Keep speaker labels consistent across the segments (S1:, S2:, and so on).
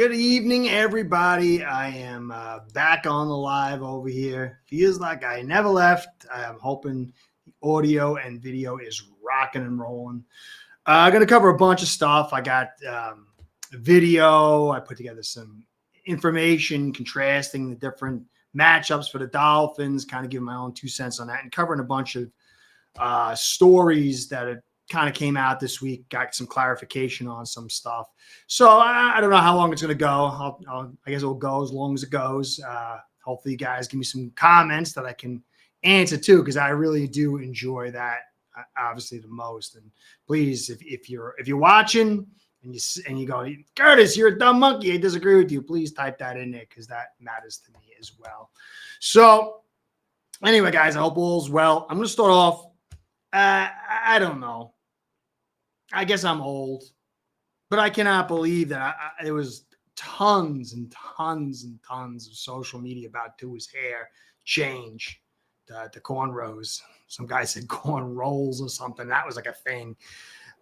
S1: Good evening, everybody. I am back on the live over here. Feels like I never left. I'm hoping the audio and video is rocking and rolling. I'm going to cover a bunch of stuff. I got a video. I put together some information contrasting the different matchups for the Dolphins, kind of giving my own 2 cents on that, and covering a bunch of stories that have kind of came out this week, got some clarification on some stuff. So I don't know how long it's going to go. I guess it'll go as long as it goes. Hopefully you guys give me some comments that I can answer too, because I really do enjoy that obviously the most. And please, if you're watching and you go, Curtis, you're a dumb monkey, I disagree with you, please type that in there because that matters to me as well. So anyway, guys, I hope all's well. I'm going to start off. I don't know. I guess I'm old, but I cannot believe that there was tons and tons and tons of social media about Tua's hair change, the cornrows. Some guy said corn rolls or something. That was like a thing.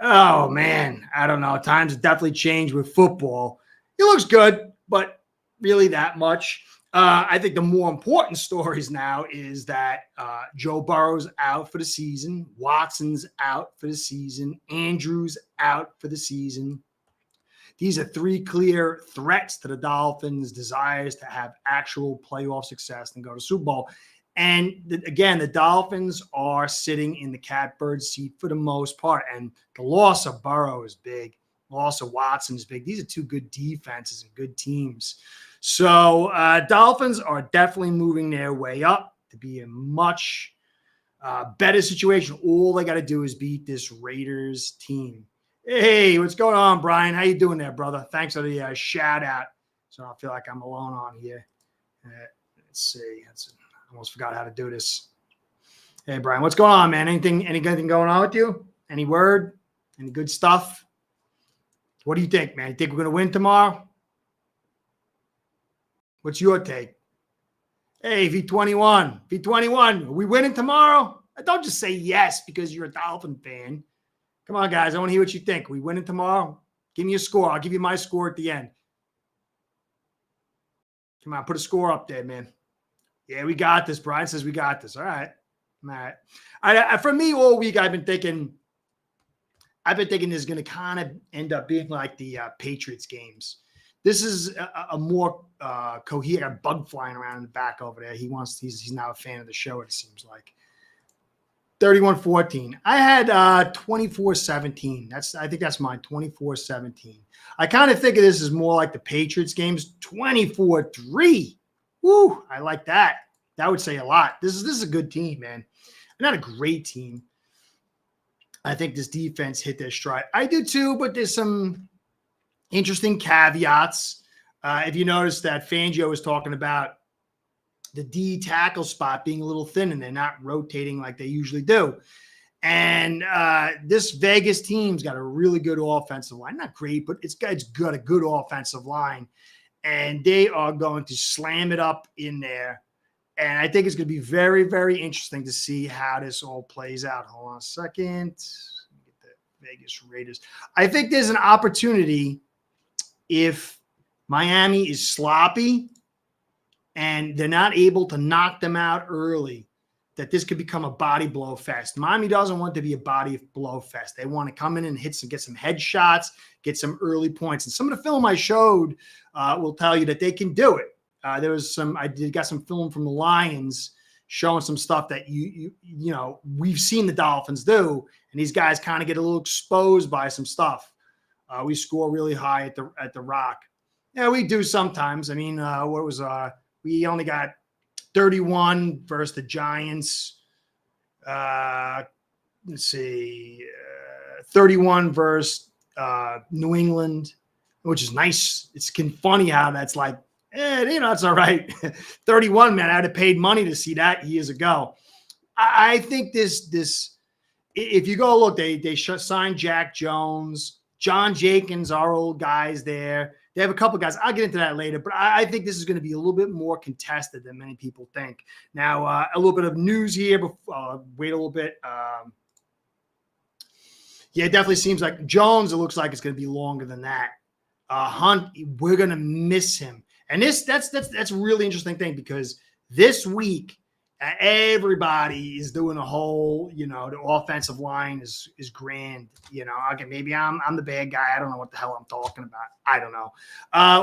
S1: Oh, man. I don't know. Times have definitely changed with football. He looks good, but really that much. I think the more important stories now is that Joe Burrow's out for the season. Watson's out for the season. Andrews out for the season. These are three clear threats to the Dolphins' desires to have actual playoff success and go to Super Bowl. And again, the Dolphins are sitting in the catbird seat for the most part. And the loss of Burrow is big. Loss of Watson is big. These are two good defenses and good teams. So Dolphins are definitely moving their way up to be a much better situation. All they got to do is beat this Raiders team. Hey, what's going on, Brian? How you doing there, brother? Thanks for the shout out. So I don't feel like I'm alone on here. Let's see. I almost forgot how to do this. Hey, Brian, what's going on, man? Anything going on with you? Any word? Any good stuff? What do you think, man? You think we're going to win tomorrow? What's your take? Hey, V21, are we winning tomorrow? Don't just say yes because you're a Dolphin fan. Come on, guys. I want to hear what you think. Are we winning tomorrow? Give me a score. I'll give you my score at the end. Come on, put a score up there, man. Yeah, we got this. Brian says we got this. All right. For me, all week, I've been thinking this is going to kind of end up being like the Patriots games. This is a more coherent bug flying around in the back over there. He's now a fan of the show, it seems like. 31-14. I had 24-17. I think that's mine, 24-17. I kind of think of this as more like the Patriots games, 24-3. Woo, I like that. That would say a lot. This is a good team, man. Not a great team. I think this defense hit their stride. I do too, but there's some interesting caveats. If you notice that Fangio was talking about the D tackle spot being a little thin and they're not rotating like they usually do. And this Vegas team's got a really good offensive line. Not great, but it's got a good offensive line. And they are going to slam it up in there. And I think it's going to be very, very interesting to see how this all plays out. Hold on a second. Let me get the Vegas Raiders. I think there's an opportunity if Miami is sloppy and they're not able to knock them out early, that this could become a body blow fest. Miami doesn't want to be a body blow fest. They want to come in and get some headshots, get some early points. And some of the film I showed will tell you that they can do it. I got some film from the Lions showing some stuff that you know we've seen the Dolphins do, and these guys kind of get a little exposed by some stuff. We score really high at the Rock. Yeah, we do sometimes. I mean, we only got 31 versus the Giants. Let's see, 31 versus New England, which is nice. It's funny how that's like, it's all right. 31, man, I'd have paid money to see that years ago. I think this, if you go look, they signed Jack Jones, John Jenkins, our old guys there. They have a couple guys. I'll get into that later, but I think this is going to be a little bit more contested than many people think. Now, a little bit of news here. Wait a little bit. Yeah, it definitely seems like Jones, it looks like it's going to be longer than that. Hunt, we're gonna miss him. And that's a really interesting thing because this week everybody is doing a whole, the offensive line is grand. Okay, maybe I'm the bad guy. I don't know what the hell I'm talking about. I don't know.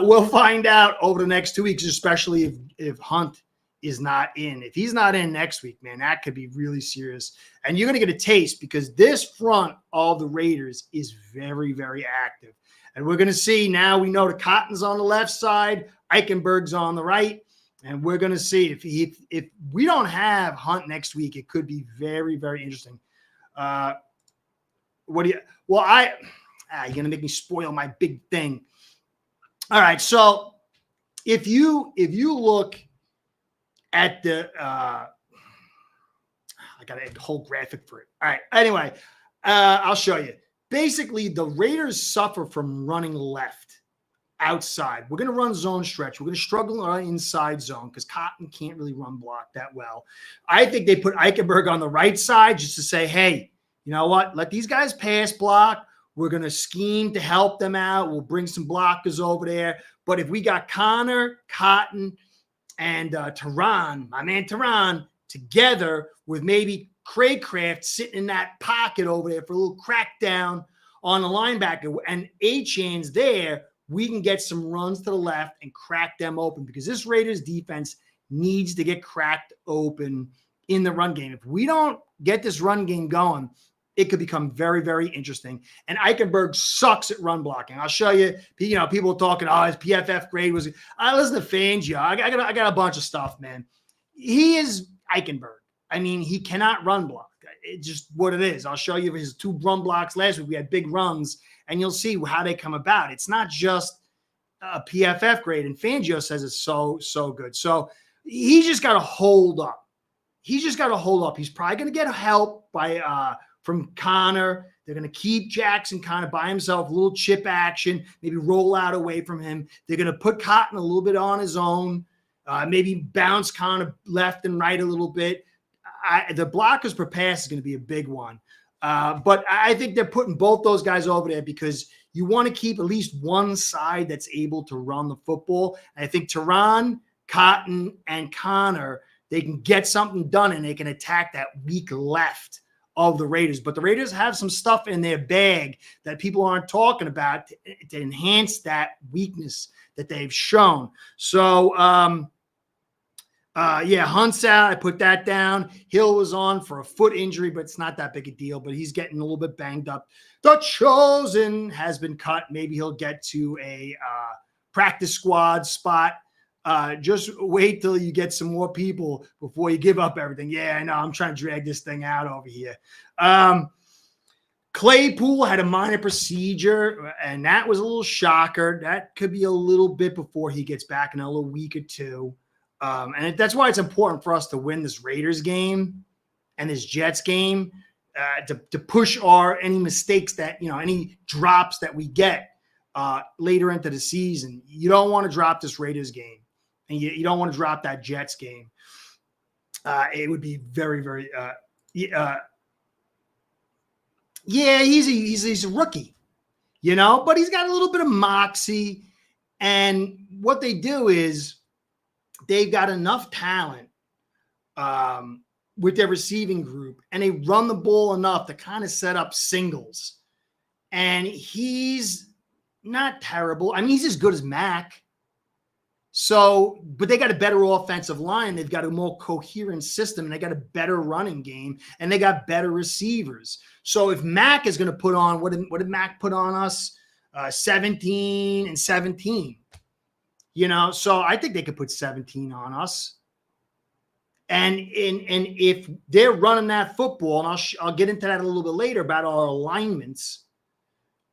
S1: We'll find out over the next 2 weeks, especially if Hunt is not in. If he's not in next week, man, that could be really serious. And you're going to get a taste because this front of the Raiders is very, very active. And we're going to see now, we know the Cotton's on the left side, Eichenberg's on the right. And we're going to see if we don't have Hunt next week, it could be very, very interesting. You're going to make me spoil my big thing. All right. So if you look at the, I got a whole graphic for it. All right. Anyway, I'll show you. Basically, the Raiders suffer from running left outside. We're going to run zone stretch. We're going to struggle on our inside zone because Cotton can't really run block that well. I think they put Eichenberg on the right side just to say, hey, you know what? Let these guys pass block. We're going to scheme to help them out. We'll bring some blockers over there. But if we got Connor, Cotton, and Tehran, my man Tehran, together with maybe Craycraft sitting in that pocket over there for a little crackdown on the linebacker and Achan's there, we can get some runs to the left and crack them open because this Raiders defense needs to get cracked open in the run game. If we don't get this run game going, it could become very, very interesting. And Eichenberg sucks at run blocking. I'll show you, people talking, his PFF grade was, I listen to Fangio. I got a bunch of stuff, man. He is Eichenberg. I mean, he cannot run block. It's just what it is. I'll show you his 2 run blocks last week. We had big runs, and you'll see how they come about. It's not just a PFF grade, and Fangio says it's so good. So he just got to hold up. He's probably going to get help from Connor. They're going to keep Jackson kind of by himself, a little chip action, maybe roll out away from him. They're going to put Cotton a little bit on his own, maybe bounce kind of left and right a little bit. The blockers per pass is going to be a big one. But I think they're putting both those guys over there because you want to keep at least one side that's able to run the football. And I think Tehran, Cotton, and Connor, they can get something done and they can attack that weak left of the Raiders. But the Raiders have some stuff in their bag that people aren't talking about to enhance that weakness that they've shown. So, Hunt's out. I put that down. Hill was on for a foot injury, but it's not that big a deal. But he's getting a little bit banged up. The Chosen has been cut. Maybe he'll get to a practice squad spot. Just wait till you get some more people before you give up everything. Yeah, I know. I'm trying to drag this thing out over here. Claypool had a minor procedure, and that was a little shocker. That could be a little bit before he gets back in a little week or two. And that's why it's important for us to win this Raiders game and this Jets game to push any mistakes that, any drops that we get later into the season. You don't want to drop this Raiders game, and you don't want to drop that Jets game. It would be very, very he's a rookie, but he's got a little bit of moxie. And what they do is they've got enough talent with their receiving group, and they run the ball enough to kind of set up singles. And he's not terrible. I mean, he's as good as Mac. So, but they got a better offensive line. They've got a more coherent system, and they got a better running game, and they got better receivers. So if Mac is going to put on, what did Mac put on us? 17 and 17. So I think they could put 17 on us. And if they're running that football, and I'll get into that a little bit later about our alignments,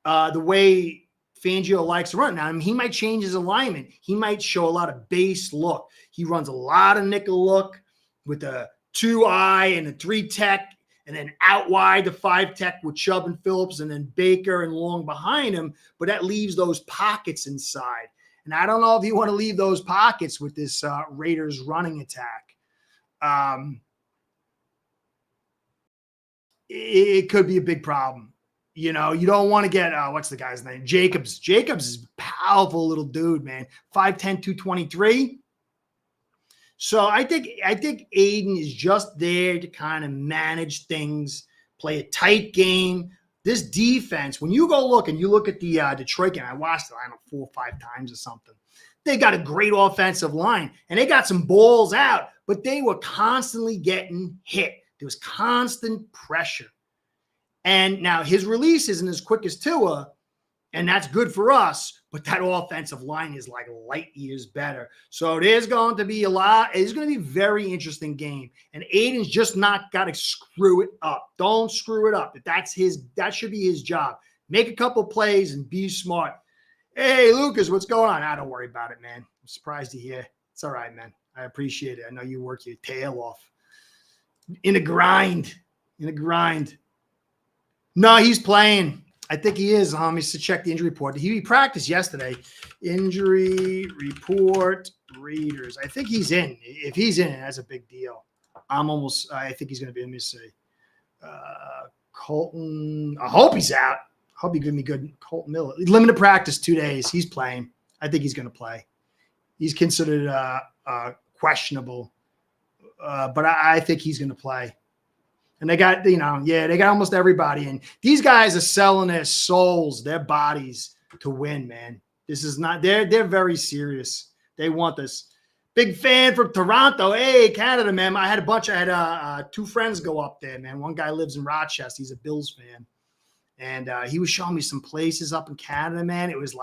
S1: the way Fangio likes to run. Now, I mean, he might change his alignment. He might show a lot of base look. He runs a lot of nickel look with a 2-eye and a 3 tech, and then out wide the 5 tech with Chubb and Phillips, and then Baker and Long behind him. But that leaves those pockets inside. And I don't know if you want to leave those pockets with this Raiders running attack. It could be a big problem. You don't want to get, what's the guy's name? Jacobs. Jacobs is a powerful little dude, man. 5'10", 223. So I think Aiden is just there to kind of manage things, play a tight game. This defense, when you go look and you look at the Detroit game, I watched it, 4 or 5 times or something. They got a great offensive line, and they got some balls out, but they were constantly getting hit. There was constant pressure. And now his release isn't as quick as Tua, and that's good for us, but that offensive line is like light years better. So there's going to be it's going to be a very interesting game. And Aiden's just not got to screw it up. Don't screw it up. That should be his job. Make a couple plays and be smart. Hey, Lucas, what's going on? Don't worry about it, man. I'm surprised to hear. It's all right, man. I appreciate it. I know you work your tail off. In a grind. No, he's playing. I think he is. Let me check the injury report. He practiced yesterday. Injury report readers. I think he's in. If he's in, that's a big deal. I think he's going to be. Let me see. Colton. I hope he's out. I hope he's going to be good. Colton Miller. Limited practice 2 days. He's playing. I think he's going to play. He's considered questionable, but I think he's going to play. And they got, they got almost everybody. And these guys are selling their souls, their bodies to win, man. This is not, they're very serious. They want this. Big fan from Toronto. Hey, Canada, man. I had 2 friends go up there, man. One guy lives in Rochester. He's a Bills fan. And he was showing me some places up in Canada, man. It was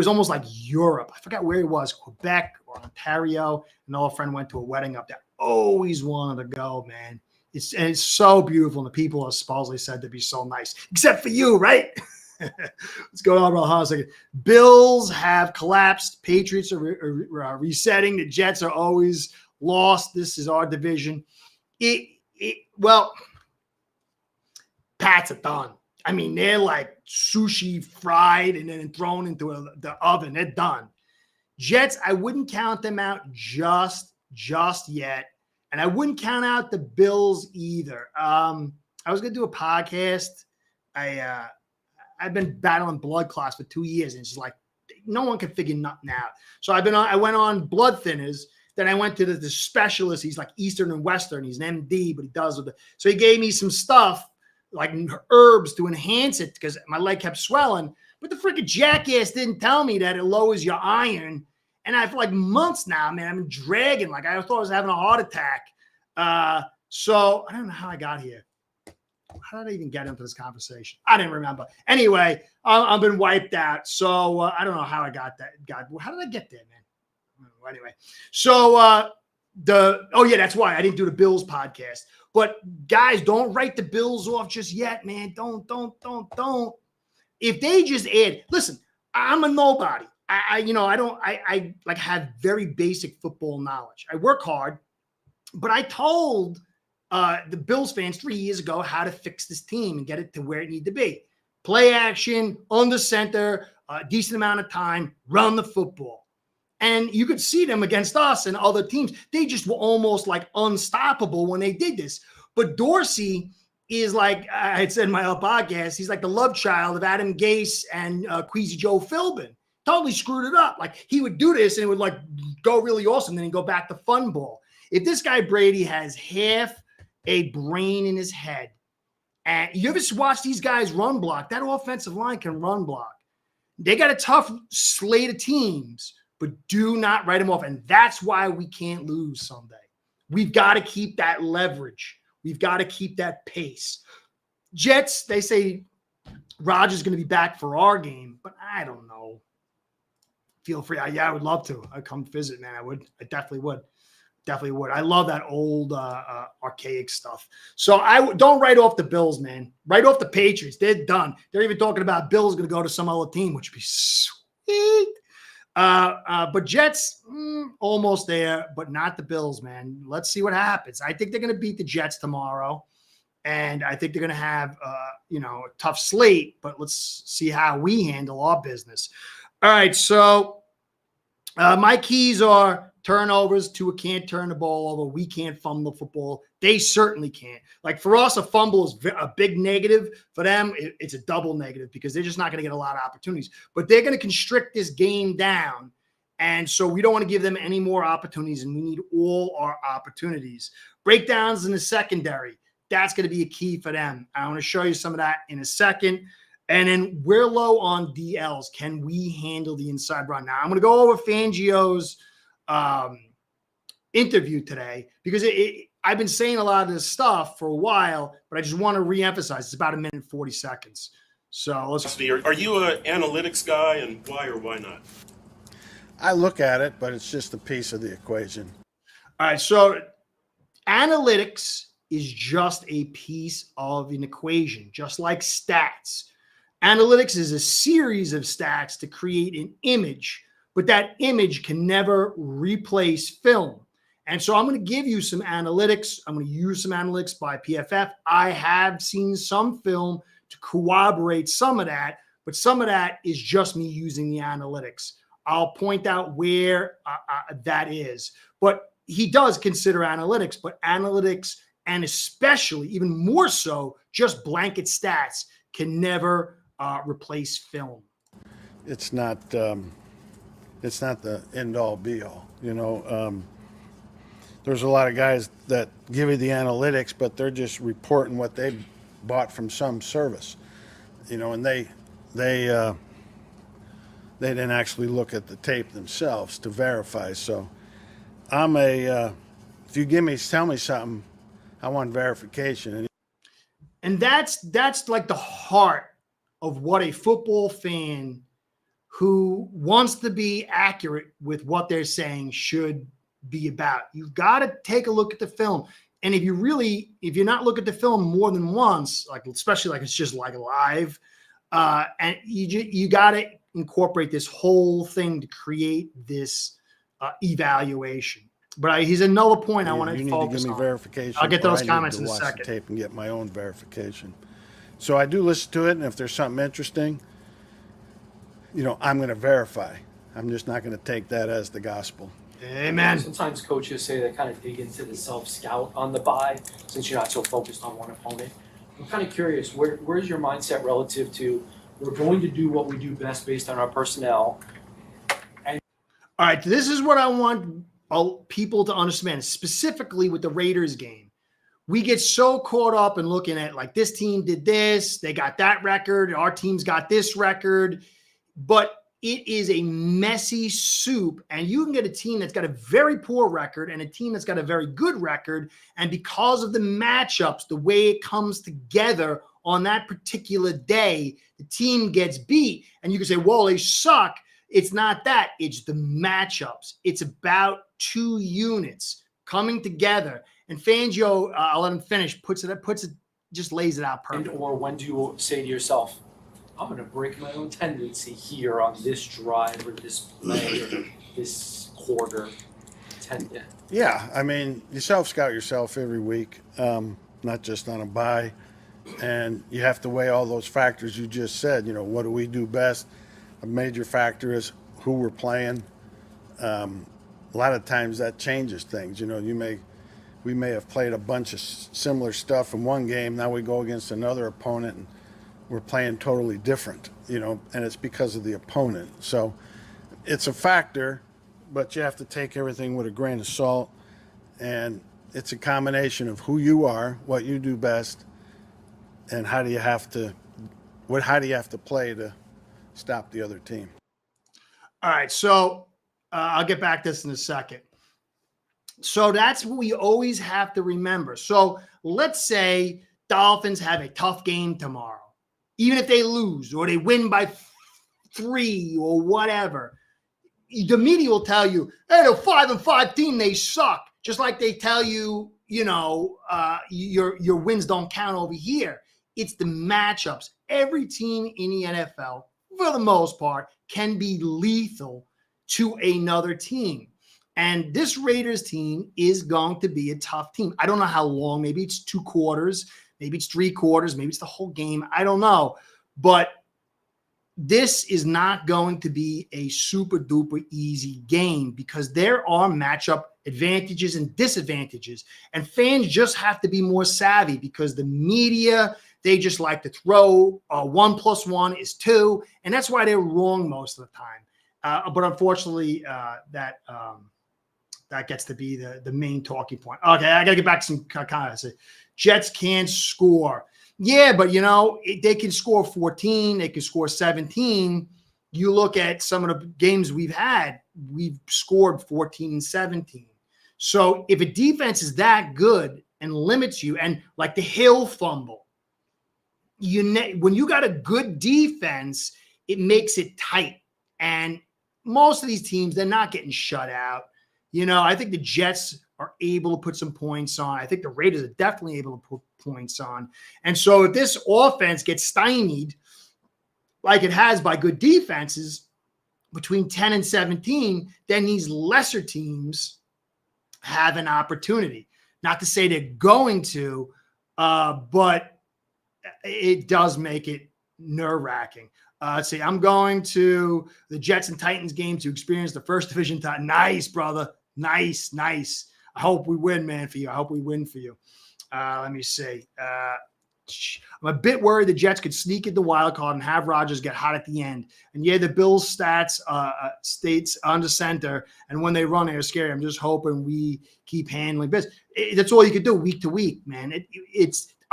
S1: almost like Europe. I forgot where it was, Quebec or Ontario. Another friend went to a wedding up there. Always wanted to go, man. It's so beautiful, and the people are supposedly said to be so nice, except for you, right? What's going on, bro? Hold on a second. Bills have collapsed. Patriots are resetting. The Jets are always lost. This is our division. Well, Pats are done. I mean, they're like sushi fried and then thrown into the oven. They're done. Jets, I wouldn't count them out just yet. And I wouldn't count out the Bills either. I was going to do a podcast. I've been battling blood clots for 2 years, and it's just like no one can figure nothing out. So I went on blood thinners. Then I went to the specialist. He's like Eastern and Western. He's an MD, but he does so he gave me some stuff like herbs to enhance it because my leg kept swelling. But the freaking jackass didn't tell me that it lowers your iron. And for like months now, man, I've been dragging. Like I thought I was having a heart attack. So I don't know how I got here. How did I even get into this conversation? I didn't remember. Anyway, I've been wiped out. So I don't know how I got that. How did I get there, man? Anyway, so that's why I didn't do the Bills podcast. But guys, don't write the Bills off just yet, man. Don't. If they just add, listen, I'm a nobody. I have very basic football knowledge. I work hard, but I told the Bills fans 3 years ago how to fix this team and get it to where it needed to be. Play action, under center, a decent amount of time, run the football. And you could see them against us and other teams. They just were almost like unstoppable when they did this. But Dorsey is like, I had said in my other podcast, he's like the love child of Adam Gase and Queasy Joe Philbin. Totally screwed it up. Like he would do this and it would like go really awesome. Then he'd go back to fun ball. If this guy Brady has half a brain in his head, and you ever watch these guys run block, that offensive line can run block. They got a tough slate of teams, but do not write them off. And that's why we can't lose someday. We've got to keep that leverage. We've got to keep that pace. Jets, they say Rodgers is going to be back for our game, but I don't know. Feel free. I would love to. I'd come visit, man. I definitely would. I love that old archaic stuff. So don't write off the Bills, man. Write off the Patriots. They're done. They're even talking about Bills going to go to some other team, which would be sweet. But Jets, almost there, but not the Bills, man. Let's see what happens. I think they're going to beat the Jets tomorrow. And I think they're going to have, a tough slate, but let's see how we handle our business. All right, so my keys are turnovers. Tua can't turn the ball over. We can't fumble the football. They certainly can't. Like for us, a fumble is a big negative. For them, it's a double negative because they're just not going to get a lot of opportunities. But they're going to constrict this game down. And so we don't want to give them any more opportunities, and we need all our opportunities. Breakdowns in the secondary, that's going to be a key for them. I want to show you some of that in a second. And then we're low on DLs. Can we handle the inside run? Now, I'm going to go over Fangio's interview today because I've been saying a lot of this stuff for a while, but I just want to reemphasize it's about 1 minute and 40 seconds. So let's.
S2: Are you an analytics guy, and why or why not?
S3: I look at it, but it's just a piece of the equation.
S1: All right. So analytics is just a piece of an equation, just like stats. Analytics is a series of stats to create an image, but that image can never replace film. And so I'm going to give you some analytics. I'm going to use some analytics by PFF. I have seen some film to corroborate some of that, but some of that is just me using the analytics. I'll point out where that is. But he does consider analytics, but analytics, and especially even more so, just blanket stats can never replace film.
S3: It's not the end all be all. There's a lot of guys that give you the analytics, but they're just reporting what they bought from some service, and they didn't actually look at the tape themselves to verify. So if you tell me something, I want verification.
S1: And that's like the heart of what a football fan who wants to be accurate with what they're saying should be about. You've got to take a look at the film. And if you're not looking at the film more than once, like especially like it's just like live, and you got to incorporate this whole thing to create this evaluation. But he's another point I want to focus on.
S3: You need to give me verification.
S1: I'll get those comments in a second.
S3: I need to watch the tape and get my own verification. So I do listen to it, and if there's something interesting, I'm going to verify. I'm just not going to take that as the gospel.
S1: Amen.
S4: Sometimes coaches say they kind of dig into the self-scout on the bye since you're not so focused on one opponent. I'm kind of curious, where's your mindset relative to we're going to do what we do best based on our personnel? All
S1: right, this is what I want people to understand, specifically with the Raiders game. We get so caught up in looking at like this team did this, they got that record, our team's got this record, but it is a messy soup, and you can get a team that's got a very poor record and a team that's got a very good record, and because of the matchups, the way it comes together on that particular day, the team gets beat, and you can say, well, they suck. It's not that. It's the matchups. It's about two units coming together. And Fangio, I'll let him finish, just lays it out perfectly.
S4: Or when do you say to yourself, I'm going to break my own tendency here on this drive or this play or this quarter?
S3: Yeah, I mean, you self-scout yourself every week, not just on a bye. And you have to weigh all those factors you just said. What do we do best? A major factor is who we're playing. A lot of times that changes things. We may have played a bunch of similar stuff in one game. Now we go against another opponent and we're playing totally different, and it's because of the opponent. So it's a factor, but you have to take everything with a grain of salt. And it's a combination of who you are, what you do best, and how do you have to play to stop the other team.
S1: All right, so I'll get back to this in a second. So that's what we always have to remember. So let's say Dolphins have a tough game tomorrow. Even if they lose or they win by 3 or whatever, the media will tell you, hey, they're 5-5 team, they suck. Just like they tell you, your wins don't count over here. It's the matchups. Every team in the NFL, for the most part, can be lethal to another team. And this Raiders team is going to be a tough team. I don't know how long. Maybe it's 2 quarters. Maybe it's 3 quarters. Maybe it's the whole game. I don't know. But this is not going to be a super duper easy game because there are matchup advantages and disadvantages. And fans just have to be more savvy because the media, they just like to throw 1 + 1 is 2. And that's why they're wrong most of the time. But unfortunately, that gets to be the main talking point. Okay, I got to get back to some comments. Jets can't score. Yeah, but, they can score 14. They can score 17. You look at some of the games we've had, we've scored 14 and 17. So if a defense is that good and limits you, and like the Hill fumble, when you got a good defense, it makes it tight. And most of these teams, they're not getting shut out. I think the Jets are able to put some points on. I think the Raiders are definitely able to put points on. And so if this offense gets stymied like it has by good defenses between 10 and 17, then these lesser teams have an opportunity. Not to say they're going to, but it does make it nerve-wracking. Let's see. I'm going to the Jets and Titans game to experience the first division title. Nice, brother. Nice. I hope we win, man, for you. I hope we win for you. Let me see. I'm a bit worried the Jets could sneak in the wild card and have Rodgers get hot at the end. And yeah, the Bills states under center, and when they run, they're scary. I'm just hoping we keep handling business. That's all you could do week to week, man.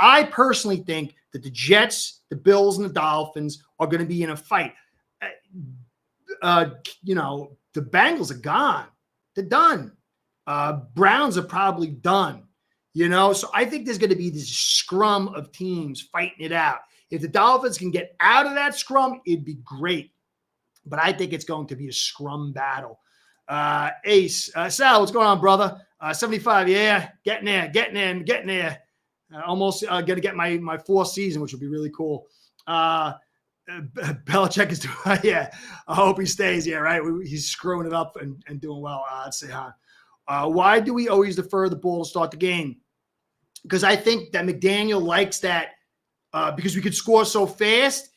S1: I personally think that the Jets, the Bills, and the Dolphins are going to be in a fight. The Bengals are gone. They're done. Browns are probably done. So I think there's going to be this scrum of teams fighting it out. If the Dolphins can get out of that scrum, it'd be great. But I think it's going to be a scrum battle. Ace, Sal, what's going on, brother? 75, yeah, getting there. Almost going to get my fourth season, which would be really cool. Belichick is doing, yeah. I hope he stays. Yeah, right. He's screwing it up and doing well. Let's say hi. Why do we always defer the ball to start the game? Because I think that McDaniel likes that because we could score so fast.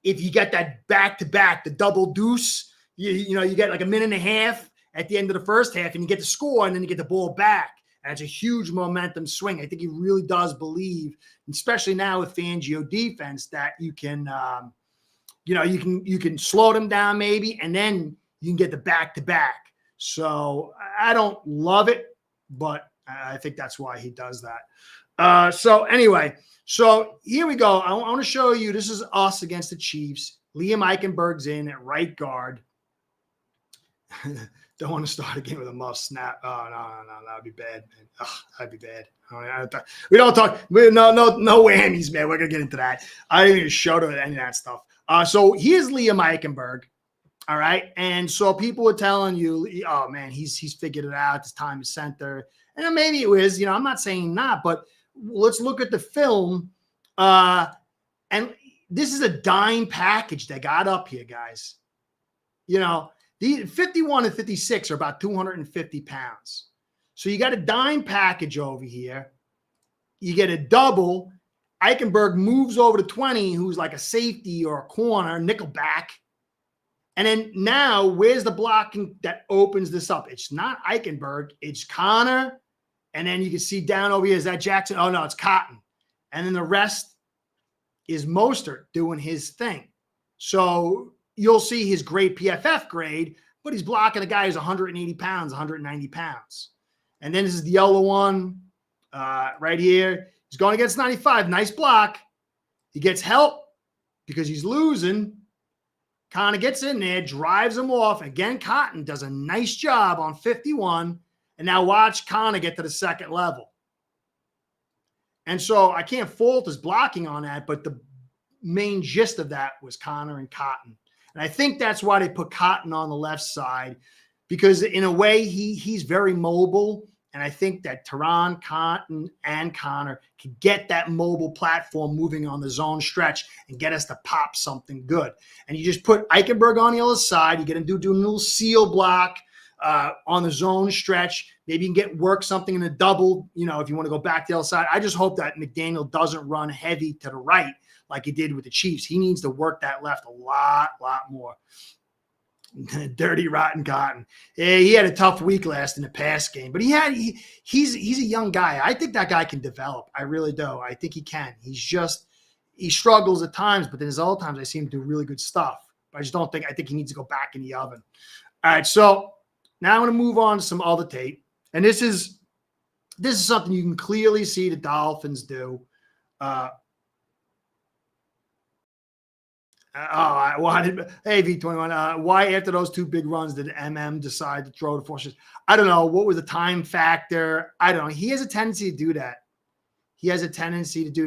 S1: If you get that back-to-back, the double deuce, you get like a minute and a half at the end of the first half, and you get the score, and then you get the ball back. And it's a huge momentum swing. I think he really does believe, especially now with Fangio defense, that you can, you can slow them down maybe, and then you can get the back-to-back. So I don't love it, but I think that's why he does that. So anyway, here we go. I want to show you, this is us against the Chiefs. Liam Eichenberg's in at right guard. Don't want to start a game with a must snap. Oh, no, that'd be bad, man. That'd be bad. We don't talk. No whammies, man. We're going to get into that. I didn't even show any of that stuff. So here's Liam Eichenberg. All right. And so people were telling you, oh, man, he's figured it out. This time is center. And maybe it was, I'm not saying not, but let's look at the film. And this is a dime package that got up here, guys. The 51 and 56 are about 250 pounds. So you got a dime package over here. You get a double. Eichenberg moves over to 20, who's like a safety or a corner, nickel back. And then now, where's the blocking that opens this up? It's not Eichenberg. It's Connor. And then you can see down over here, is that Jackson? Oh, no, it's Cotton. And then the rest is Mostert doing his thing. So you'll see his great PFF grade, but he's blocking a guy who's 180 pounds, 190 pounds. And then this is the yellow one right here. He's going against 95. Nice block. He gets help because he's losing. Connor gets in there, drives him off. Again, Cotton does a nice job on 51. And now watch Connor get to the second level. And so I can't fault his blocking on that, but the main gist of that was Connor and Cotton. And I think that's why they put Cotton on the left side, because in a way he's very mobile. And I think that Teron, Cotton, and Connor can get that mobile platform moving on the zone stretch and get us to pop something good. And you just put Eichenberg on the other side. You get him to do a little seal block on the zone stretch. Maybe you can work something in a double, if you want to go back to the other side. I just hope that McDaniel doesn't run heavy to the right like he did with the Chiefs. He needs to work that left a lot more. Dirty rotten cotton. Yeah, he had a tough week last in the pass game, but he's a young guy. I think that guy can develop. I really do. I think he can. He struggles at times, but then there's other times I see him do really good stuff. But I think he needs to go back in the oven. All right, so now I'm going to move on to some other tape. And this is something you can clearly see the Dolphins do. Hey, V21, why after those two big runs did MM decide to throw the forces? I don't know. What was the time factor? I don't know. He has a tendency to do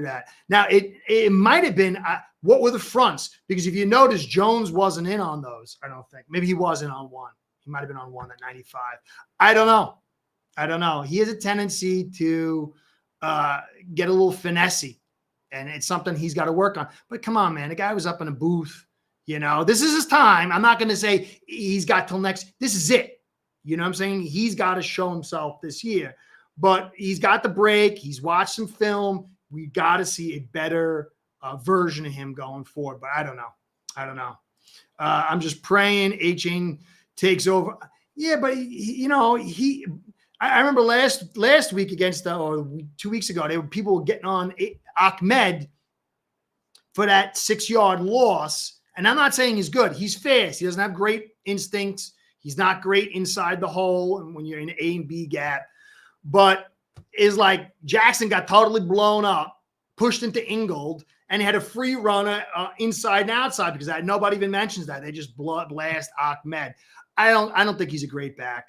S1: that. Now, it might have been what were the fronts? Because if you notice, Jones wasn't in on those, I don't think. Maybe he wasn't on one. He might have been on one at 95. I don't know. He has a tendency to get a little finessey. And it's something he's got to work on. But come on, man. The guy was up in a booth. This is his time. I'm not going to say he's got till next. This is it. You know what I'm saying? He's got to show himself this year. But he's got the break. He's watched some film. We got to see a better version of him going forward. But I don't know. I'm just praying H-Chain takes over. Yeah, but I remember last week against or 2 weeks ago, people were getting on Ahmed for that 6-yard loss. And I'm not saying he's good. He's fast. He doesn't have great instincts. He's not great inside the hole and when you're in A and B gap. But it's like Jackson got totally blown up, pushed into Ingold, and he had a free runner inside and outside because nobody even mentions that. They just blast Ahmed. I don't think he's a great back.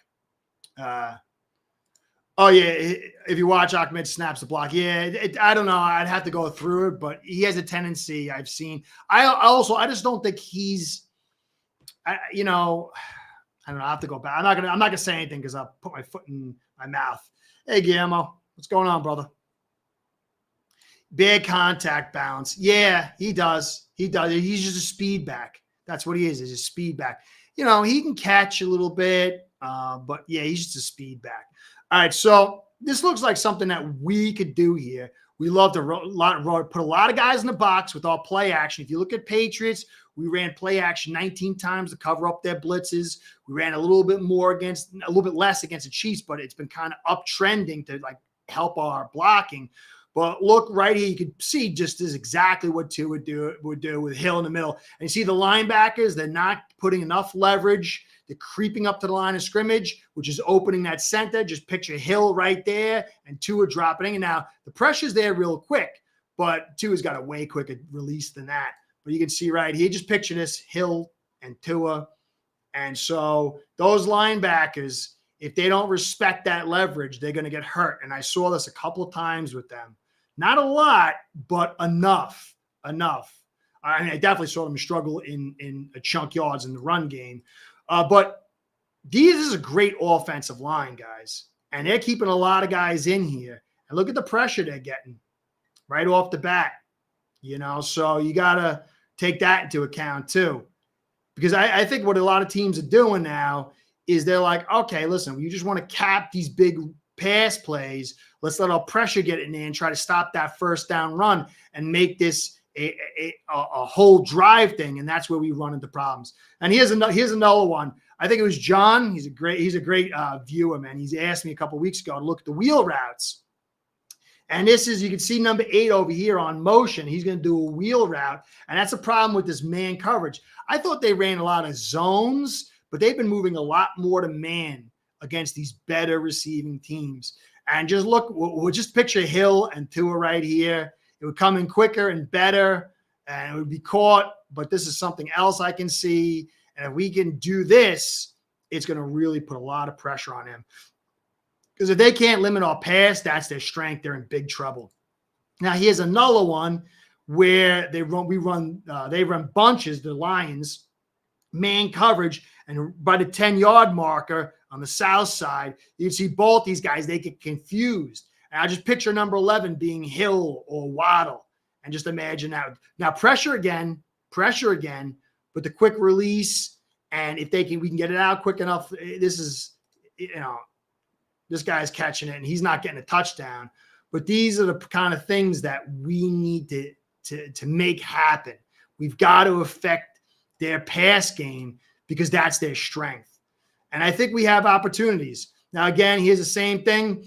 S1: Oh, yeah. If you watch Ahmed snaps the block. Yeah, I don't know. I'd have to go through it, but he has a tendency I've seen. I just don't think he's, I don't know. I have to go back. I'm not going to say anything because I'll put my foot in my mouth. Hey, Guillermo. What's going on, brother? Bad contact balance. Yeah, he does. He's just a speed back. That's what he is. He's a speed back. He can catch a little bit, but yeah, he's just a speed back. All right, so this looks like something that we could do here. We love to put a lot of guys in the box with our play action. If you look at Patriots, we ran play action 19 times to cover up their blitzes. We ran a little bit less against the Chiefs, but it's been kind of uptrending to like help our blocking. But look right here, you can see just this exactly what Tua would do with Hill in the middle. And you see the linebackers, they're not putting enough leverage. They're creeping up to the line of scrimmage, which is opening that center. Just picture Hill right there and Tua dropping. And now the pressure's there real quick, but Tua's got a way quicker release than that. But you can see right here, just picture this, Hill and Tua. And so those linebackers, if they don't respect that leverage, they're going to get hurt. And I saw this a couple of times with them. Not a lot, but enough. I mean, I definitely saw them struggle in a chunk yards in the run game. But this is a great offensive line, guys. And they're keeping a lot of guys in here. And look at the pressure they're getting right off the bat. So you got to take that into account too. Because I think what a lot of teams are doing now is they're like, okay, listen, you just want to cap these big pass plays. Let's let our pressure get in there and try to stop that first down run and make this a whole drive thing. And that's where we run into problems. And here's another one. I think it was John. He's a great viewer, man. He's asked me a couple of weeks ago to look at the wheel routes. And this is, you can see number 8 over here on motion. He's going to do a wheel route. And that's a problem with this man coverage. I thought they ran a lot of zones, but they've been moving a lot more to man against these better receiving teams. And just look, we'll just picture Hill and Tua right here. It would come in quicker and better, and it would be caught. But this is something else I can see. And if we can do this, it's going to really put a lot of pressure on him. Because if they can't limit our pass, that's their strength. They're in big trouble. Now, here's another one where they run bunches, the Lions, man coverage, and by the 10-yard marker on the south side, you can see both these guys, they get confused. And I just picture number 11 being Hill or Waddle, and just imagine that. Now, pressure again, but the quick release, and if we can get it out quick enough, this guy's catching it, and he's not getting a touchdown. But these are the kind of things that we need to make happen. We've got to affect their pass game because that's their strength. And I think we have opportunities. Now, again, here's the same thing.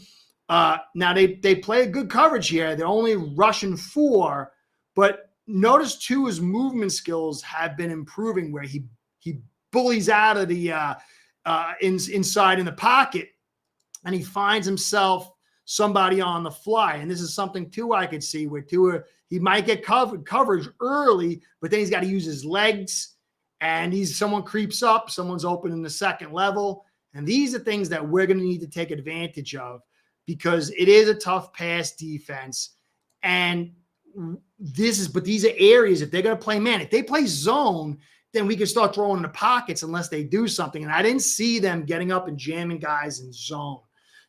S1: Now they play a good coverage here. They're only rushing 4, but notice too his movement skills have been improving where he bullies out of the inside in the pocket and he finds himself somebody on the fly. And this is something too I could see where Tua, he might get coverage early, but then he's got to use his legs and someone creeps up, someone's open in the second level. And these are things that we're going to need to take advantage of because it is a tough pass defense. And but these are areas, if they're going to play man, if they play zone, then we can start throwing in the pockets unless they do something. And I didn't see them getting up and jamming guys in zone.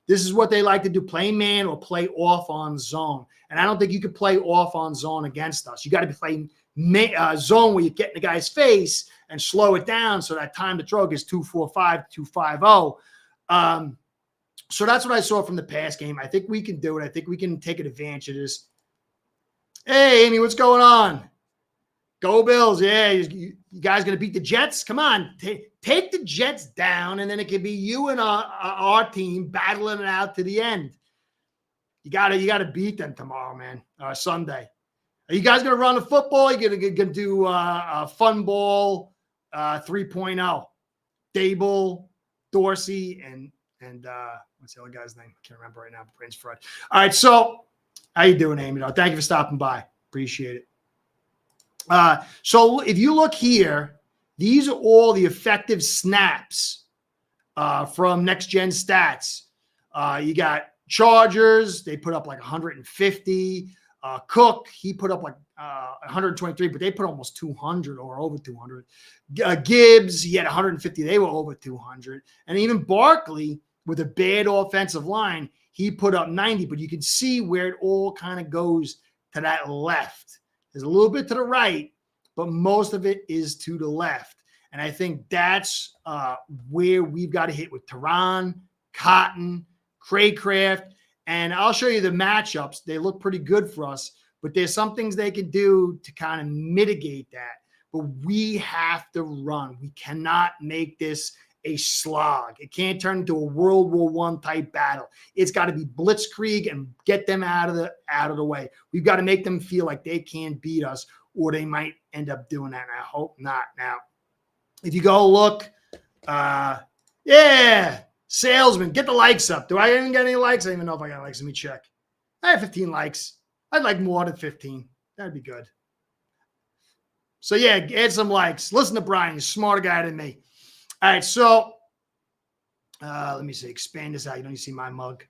S1: This is what they like to do, play man or play off on zone. And I don't think you could play off on zone against us. You got to be playing zone where you get in the guy's face and slow it down so that time to throw is 2-4-5, 2-5-0. So that's what I saw from the pass game. I think we can do it. I think we can take advantage of this. Hey, Amy, what's going on? Go Bills. Yeah, you guys going to beat the Jets? Come on. Take the Jets down, and then it can be you and our team battling it out to the end. You gotta beat them tomorrow, man, Sunday. Are you guys going to run the football? You're going to do a fun ball 3.0. Dable, Dorsey, and what's the other guy's name? I can't remember right now. Brain's fried. All right, so how you doing, Amy? Thank you for stopping by. Appreciate it. So if you look here, these are all the effective snaps from Next Gen Stats. You got Chargers. They put up like 150. Cook, he put up like 123, but they put almost 200 or over 200. Gibbs, he had 150. They were over 200. And even Barkley, with a bad offensive line, he put up 90. But you can see where it all kind of goes to that left. There's a little bit to the right, but most of it is to the left. And I think that's where we've got to hit with Tehran, Cotton, Craycraft. And I'll show you the matchups. They look pretty good for us, but there's some things they can do to kind of mitigate that. But we have to run. We cannot make this a slog. It can't turn into a World War I type battle. It's got to be blitzkrieg and get them out of the way. We've got to make them feel like they can't beat us, or they might end up doing that. And I hope not. Now, if you go look, yeah. Salesman, get the likes up. Do I even get any likes? I don't even know if I got likes. Let me check. I have 15 likes. I'd like more than 15. That'd be good. So, yeah, add some likes. Listen to Brian. He's a smarter guy than me. All right, so let me see. Expand this out. You don't see my mug.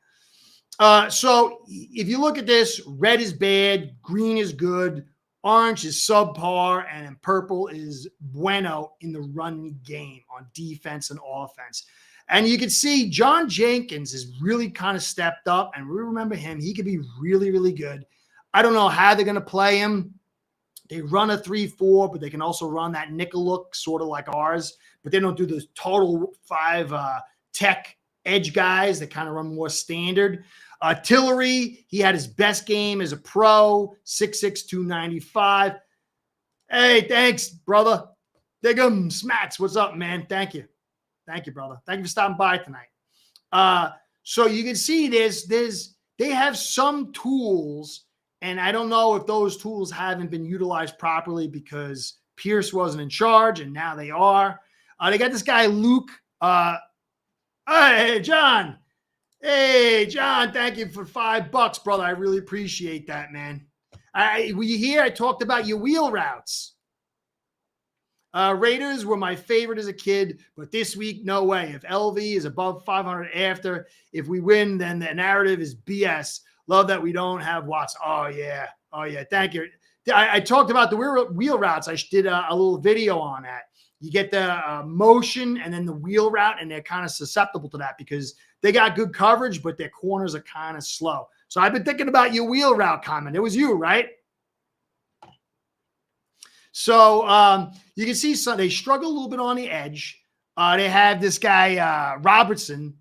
S1: So if you look at this, red is bad. Green is good. Orange is subpar. And then purple is bueno in the run game on defense and offense. And you can see John Jenkins has really kind of stepped up, and we remember him. He could be really, really good. I don't know how they're going to play him. They run a 3-4, but they can also run that nickel look, sort of like ours, but they don't do the total 5 tech edge guys that kind of run more standard. Tillery, he had his best game as a pro, 6'6", 295. Hey, thanks, brother. Diggum Smats, what's up, man? Thank you. Thank you, brother. Thank you for stopping by tonight. So you can see they have some tools, and I don't know if those tools haven't been utilized properly because Pierce wasn't in charge, and now they are. They got this guy, Luke. Hey, John. Hey, John, thank you for $5, brother. I really appreciate that, man. Were you here? I talked about your wheel routes. Raiders were my favorite as a kid, but this week, no way. If LV is above 500 after, if we win, then the narrative is BS. Love that we don't have Watts. Oh, yeah. Thank you. I talked about the wheel routes. I did a little video on that. You get the motion and then the wheel route, and they're kind of susceptible to that because they got good coverage, but their corners are kind of slow. So I've been thinking about your wheel route comment. It was you, right? So you can see they struggle a little bit on the edge. They have this guy, Robertson.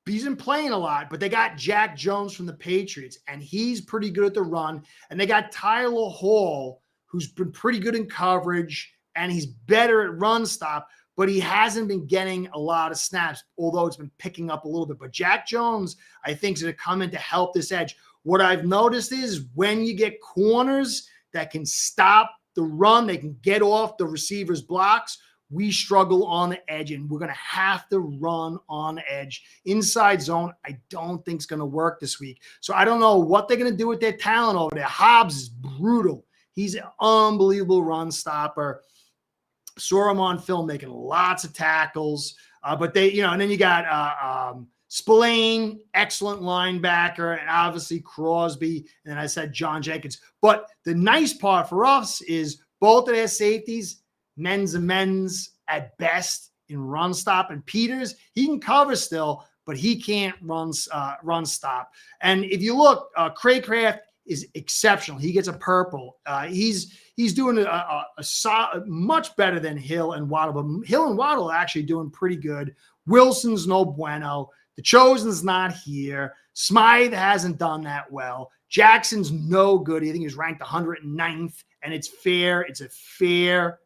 S1: he's been playing a lot, but they got Jack Jones from the Patriots, and he's pretty good at the run. And they got Tyler Hall, who's been pretty good in coverage, and he's better at run stop, but he hasn't been getting a lot of snaps, although it's been picking up a little bit. But Jack Jones, I think, is going to come in to help this edge. What I've noticed is when you get corners that can stop the run, they can get off the receiver's blocks, we struggle on the edge, and we're going to have to run on the edge. Inside zone, I don't think it's going to work this week. So I don't know what they're going to do with their talent over there. Hobbs is brutal. He's an unbelievable run stopper. Saw him on film making lots of tackles. But they, and then you got Spillane, excellent linebacker, and obviously Crosby. And I said John Jenkins. But the nice part for us is both of their safeties, men's and men's at best in run stop. And Peters, he can cover still, but he can't run stop. And if you look, Craycraft is exceptional. He gets a purple. He's doing a much better than Hill and Waddle. But Hill and Waddle are actually doing pretty good. Wilson's no bueno. The Chosen's not here. Smythe hasn't done that well. Jackson's no good. I think he's ranked 109th, and it's fair. It's a fair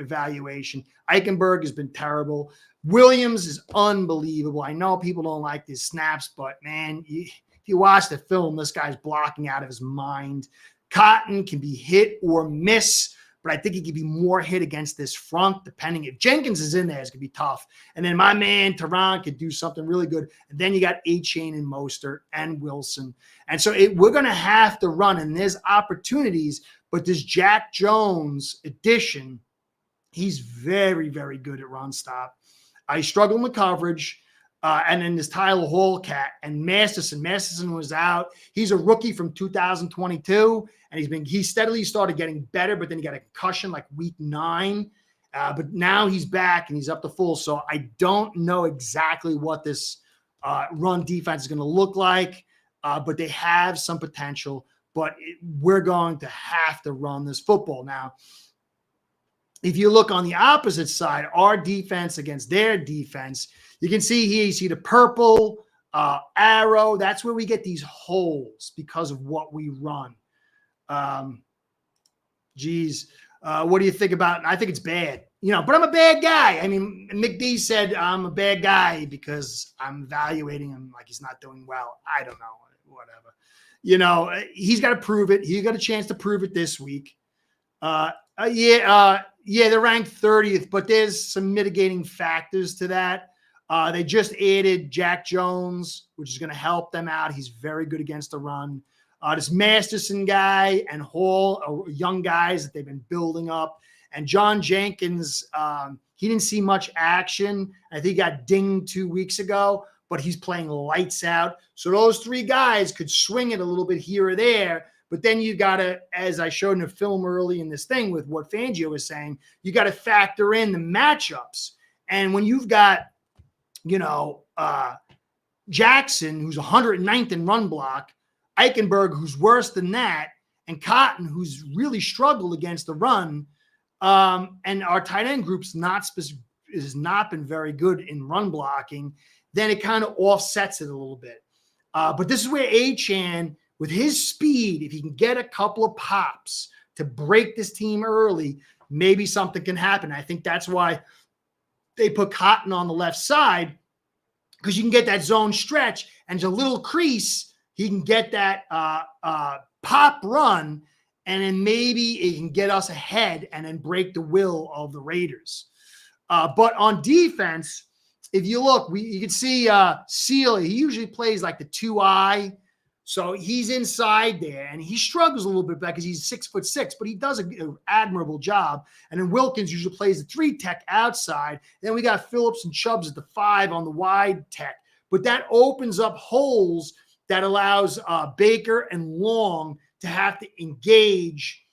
S1: evaluation. Eichenberg has been terrible. Williams is unbelievable. I know people don't like these snaps, but man, if you watch the film, this guy's blocking out of his mind. Cotton can be hit or miss, but I think he could be more hit against this front, depending. If Jenkins is in there, it's going to be tough. And then my man, Tehran, could do something really good. And then you got A-Chain and Mostert and Wilson. And so we're going to have to run, and there's opportunities, but this Jack Jones addition, he's very, very good at run stop. I struggle in the coverage. And then this Tyler Hall cat and Masterson. Masterson was out. He's a rookie from 2022, and he steadily started getting better, but then he got a concussion like week 9. But now he's back and he's up to full. So I don't know exactly what this run defense is going to look like, but they have some potential. But we're going to have to run this football. Now, if you look on the opposite side, our defense against their defense, you can see here, you see the purple arrow. That's where we get these holes because of what we run. What do you think about it? I think it's bad, but I'm a bad guy. I mean, McD said I'm a bad guy because I'm evaluating him like he's not doing well. I don't know, whatever. He's got to prove it. He got a chance to prove it this week. They're ranked 30th, but there's some mitigating factors to that. They just added Jack Jones, which is going to help them out. He's very good against the run. This Masterson guy and Hall are young guys that they've been building up. And John Jenkins, he didn't see much action. I think he got dinged 2 weeks ago, but he's playing lights out. So those 3 guys could swing it a little bit here or there. But then you got to, as I showed in the film early in this thing with what Fangio was saying, you got to factor in the matchups. And when you've got, Jackson, who's 109th in run block, Eichenberg, who's worse than that, and Cotton, who's really struggled against the run, and our tight end group's has not been very good in run blocking, then it kind of offsets it a little bit. But this is where Achane, with his speed, if he can get a couple of pops to break this team early, maybe something can happen. I think that's why they put Cotton on the left side, because you can get that zone stretch and there's a little crease. He can get that pop run, and then maybe it can get us ahead and then break the will of the Raiders. But on defense, if you look, you can see Seal. He usually plays like the 2-eye. So he's inside there, and he struggles a little bit because he's 6'6", but he does an admirable job. And then Wilkins usually plays the 3 tech outside. Then we got Phillips and Chubbs at the 5 on the wide tech. But that opens up holes that allows Baker and Long to have to engage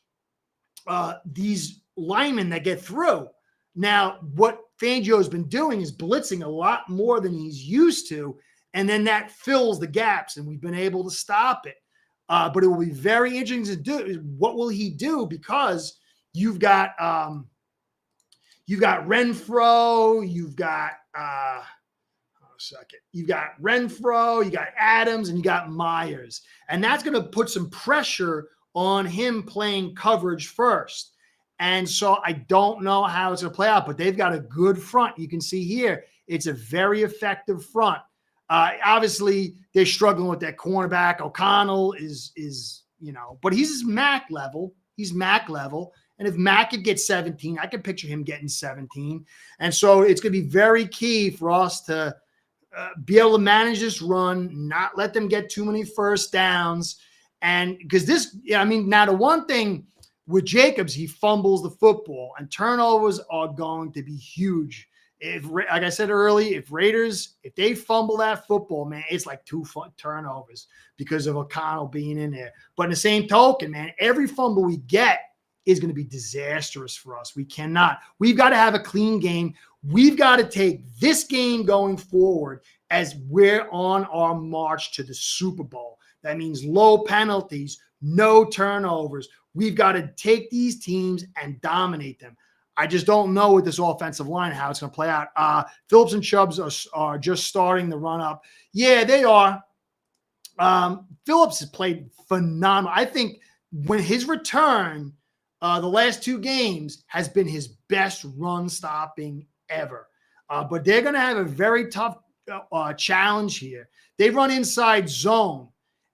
S1: these linemen that get through. Now, what Fangio has been doing is blitzing a lot more than he's used to. And then that fills the gaps, and we've been able to stop it. But it will be very interesting to do. What will he do? Because you've got Renfro, you've got a second. You got Renfro, you got Adams, and you got Myers. And that's going to put some pressure on him playing coverage first. And so I don't know how it's going to play out, but they've got a good front. You can see here, it's a very effective front. Obviously, they're struggling with that cornerback. O'Connell is but he's MAC level. He's MAC level. And if Mack could get 17, I could picture him getting 17. And so it's going to be very key for us to be able to manage this run, not let them get too many first downs. And because now the one thing with Jacobs, he fumbles the football, and turnovers are going to be huge. Like I said early, if they fumble that football, man, it's like 2 turnovers because of O'Connell being in there. But in the same token, man, every fumble we get is going to be disastrous for us. We've got to have a clean game. We've got to take this game going forward as we're on our march to the Super Bowl. That means low penalties, no turnovers. We've got to take these teams and dominate them. I just don't know with this offensive line how it's going to play out. Phillips and Chubbs are just starting the run up. Yeah, they are. Phillips has played phenomenal. I think when his return, the last 2 games has been his best run stopping ever. But they're going to have a very tough challenge here. They run inside zone,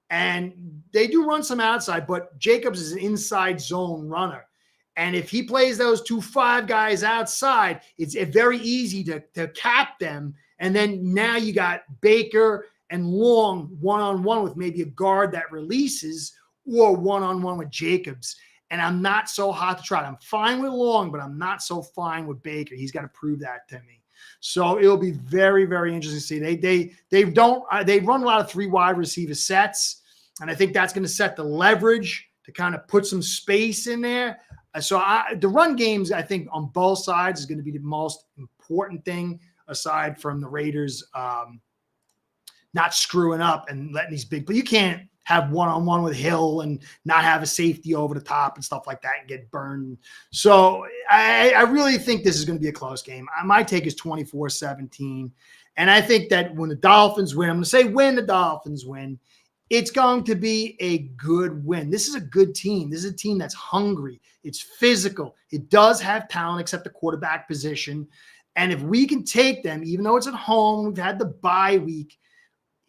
S1: and they do run some outside, but Jacobs is an inside zone runner. And if he plays those 2 5 guys outside, it's very easy to cap them. And then now you got Baker and Long one-on-one with maybe a guard that releases, or one-on-one with Jacobs. And I'm not so hot to try. I'm fine with Long, but I'm not so fine with Baker. He's got to prove that to me. So it'll be very, very interesting to see. They run a lot of 3 wide receiver sets, and I think that's going to set the leverage to kind of put some space in there. So the run games, I think, on both sides is going to be the most important thing, aside from the Raiders not screwing up and letting these big. But you can't have one-on-one with Hill and not have a safety over the top and stuff like that and get burned. So I really think this is going to be a close game. My take is 24-17. And I think that when the Dolphins win, I'm going to say when the Dolphins win, it's going to be a good win. This is a good team. This is a team that's hungry. It's physical. It does have talent except the quarterback position. And if we can take them, even though it's at home, we've had the bye week,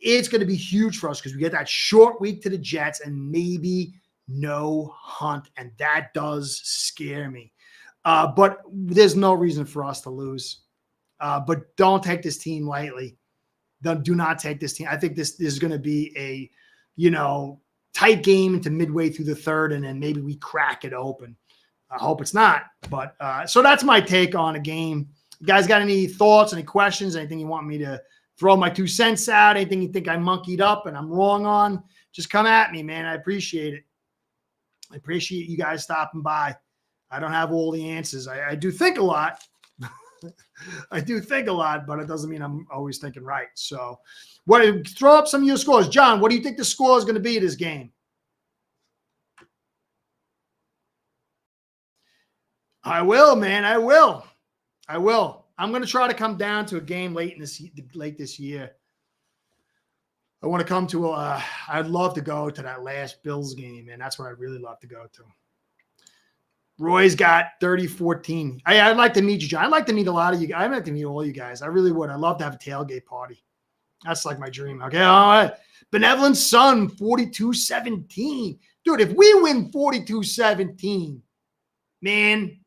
S1: it's going to be huge for us because we get that short week to the Jets and maybe no Hunt. And that does scare me. But there's no reason for us to lose. But don't take this team lightly. Do not take this team. I think this is going to be a, tight game into midway through the third, and then maybe we crack it open. I hope it's not. But so that's my take on a game. You guys got any thoughts, any questions, anything you want me to throw my 2 cents out, anything you think I monkeyed up and I'm wrong on, just come at me, man. I appreciate it. I appreciate you guys stopping by. I don't have all the answers. I do think a lot. I do think a lot, but it doesn't mean I'm always thinking right. So throw up some of your scores. John, what do you think the score is going to be of this game? I will, man. I will. I'm going to try to come down to a game late this year. I want to come to I'd love to go to that last Bills game, and that's what I'd really love to go to. Roy's got 30-14. I'd like to meet you, John. I'd like to meet a lot of you. I'd like to meet all you guys. I really would. I'd love to have a tailgate party. That's like my dream. Okay. All right. Benevolent Son, 42-17. Dude, if we win 42-17, man,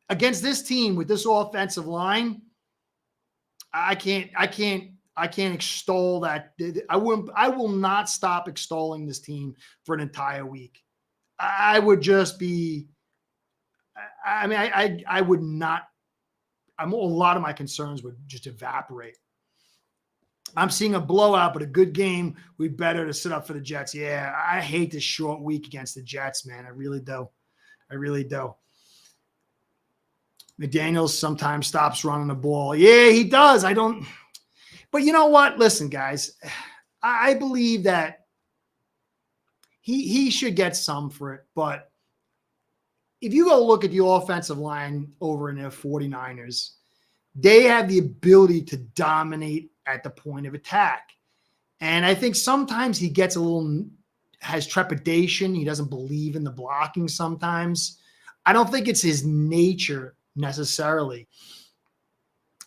S1: against this team with this offensive line, I can't extol that. I will not stop extolling this team for an entire week. I would just be, I would not, a lot of my concerns would just evaporate. I'm seeing a blowout, but a good game. We better to sit up for the Jets. Yeah, I hate this short week against the Jets, man. I really do. McDaniels sometimes stops running the ball. Yeah, he does. But you know what? Listen, guys, I believe that he should get some for it. But if you go look at the offensive line over in the 49ers, they have the ability to dominate at the point of attack. And I think sometimes he gets has trepidation. He doesn't believe in the blocking sometimes. I don't think it's his nature necessarily.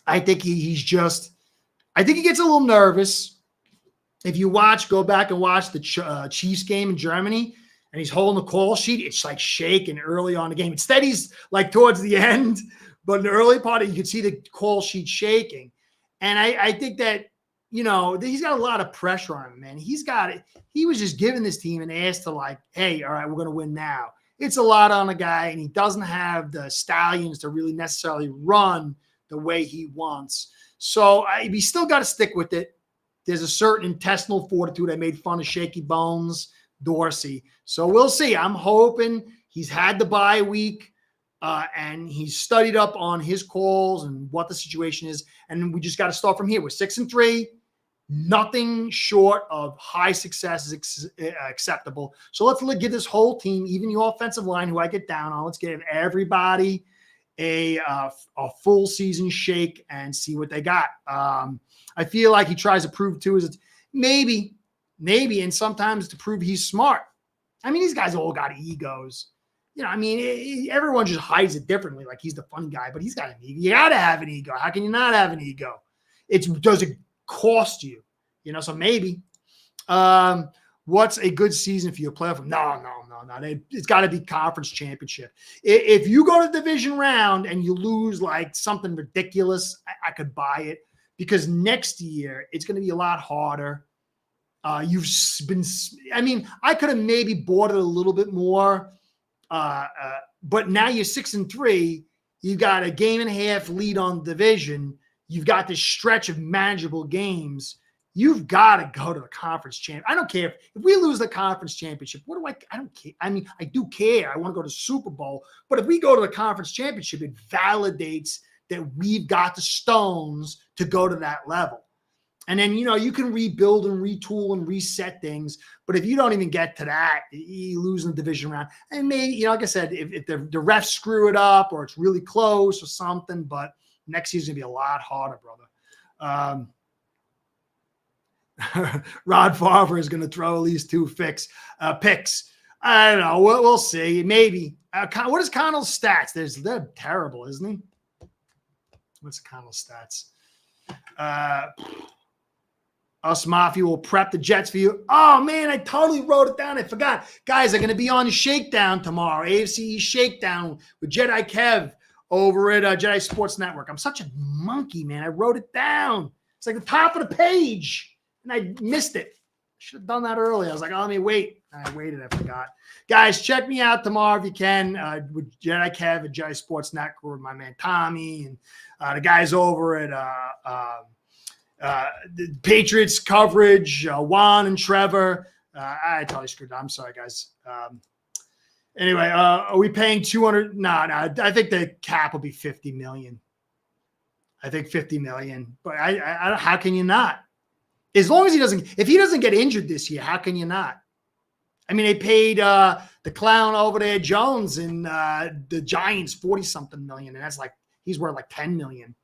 S1: I think he gets a little nervous. If you go back and watch the Chiefs game in Germany, and he's holding the call sheet, it's like shaking early on the game. It's steadies like towards the end, but in the early part, you could see the call sheet shaking. And I think that, he's got a lot of pressure on him, man. He was just giving this team an ass to like, hey, all right, we're going to win now. It's a lot on a guy, and he doesn't have the stallions to really necessarily run the way he wants. So we still got to stick with it. There's a certain intestinal fortitude. I made fun of Shaky Bones Dorsey. So we'll see. I'm hoping he's had the bye week and he's studied up on his calls and what the situation is. And we just got to start from here. We're 6-3. Nothing short of high success is acceptable. So let's give this whole team, even the offensive line who I get down on, let's give everybody a full season shake and see what they got. I feel like he tries to prove to us maybe, and sometimes to prove he's smart. I mean, these guys all got egos. Everyone just hides it differently. Like he's the funny guy, but he's got an ego. You got to have an ego. How can you not have an ego? Does it cost you? So maybe. What's a good season for you? Playoff? No. It's got to be conference championship. If you go to the division round and you lose like something ridiculous, I could buy it because next year it's going to be a lot harder. I could have maybe bought it a little bit more, but now you're 6-3. You got a game and a half lead on the division. You've got this stretch of manageable games. You've got to go to the conference champ. I don't care if we lose the conference championship. I don't care. I do care. I want to go to the Super Bowl. But if we go to the conference championship, it validates that we've got the stones to go to that level. And then, you can rebuild and retool and reset things. But if you don't even get to that, you lose in the division round. And maybe, like I said, if the refs screw it up or it's really close or something, but next season's going to be a lot harder, brother. Rod Favre is going to throw at least 2 picks. I don't know. We'll see. Maybe. What is Connell's stats? They're terrible, isn't he? What's Connell's stats? Us Mafia will prep the Jets for you. Oh, man, I totally wrote it down. I forgot. Guys, I'm going to be on the Shakedown tomorrow, AFC East Shakedown with Jedi Kev over at Jedi Sports Network. I'm such a monkey, man. I wrote it down. It's like the top of the page, and I missed it. Should have done that early. I was like, let me wait. I waited. I forgot. Guys, check me out tomorrow if you can with Jedi Kev at Jedi Sports Network with my man Tommy and the guys over at the Patriots coverage, Juan and Trevor. I totally screwed up. I'm sorry, guys. Anyway, are we paying 200? No. I think the cap will be 50 million. I think 50 million. But I how can you not? As long as if he doesn't get injured this year, how can you not? I mean, they paid the clown over there, Jones, and the Giants 40-something million, and that's like he's worth like 10 million.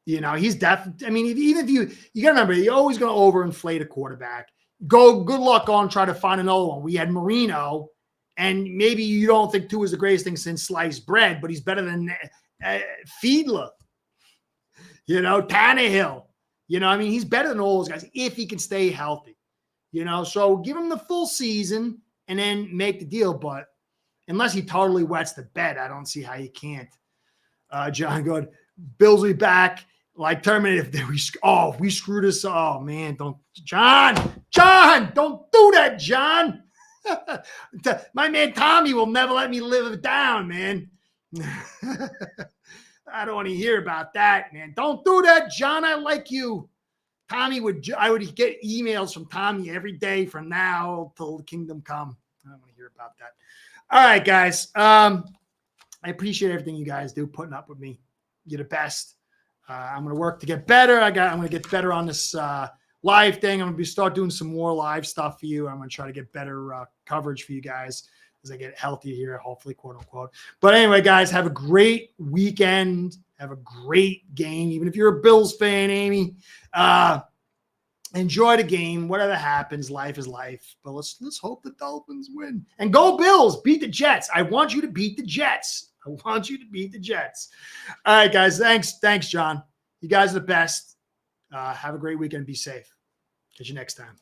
S1: He's definitely. I mean, even if you got to remember, you're always going to overinflate a quarterback. Good luck on trying to find another one. We had Marino, and maybe you don't think Tua is the greatest thing since sliced bread, but he's better than Fiedler. Tannehill. He's better than all those guys if he can stay healthy. So give him the full season and then make the deal. But unless he totally wets the bed, I don't see how you can't. John, good. Bills will be back like Terminator. If we screwed this. Oh man, John, don't do that, John. My man Tommy will never let me live it down, man. I don't want to hear about that, man. Don't do that, John. I like you. I would get emails from Tommy every day from now till the kingdom come. I don't want to hear about that. All right, guys. I appreciate everything you guys do, putting up with me. You're the best. I'm going to work to get better. I'm going to get better on this live thing. I'm going to start doing some more live stuff for you. I'm going to try to get better coverage for you guys. as I get healthier here, hopefully, quote unquote. But anyway, guys, have a great weekend. Have a great game. Even if you're a Bills fan, Amy, enjoy the game. Whatever happens, life is life. But let's hope the Dolphins win. And go Bills. Beat the Jets. I want you to beat the Jets. I want you to beat the Jets. All right, guys. Thanks, John. You guys are the best. Have a great weekend. Be safe. Catch you next time.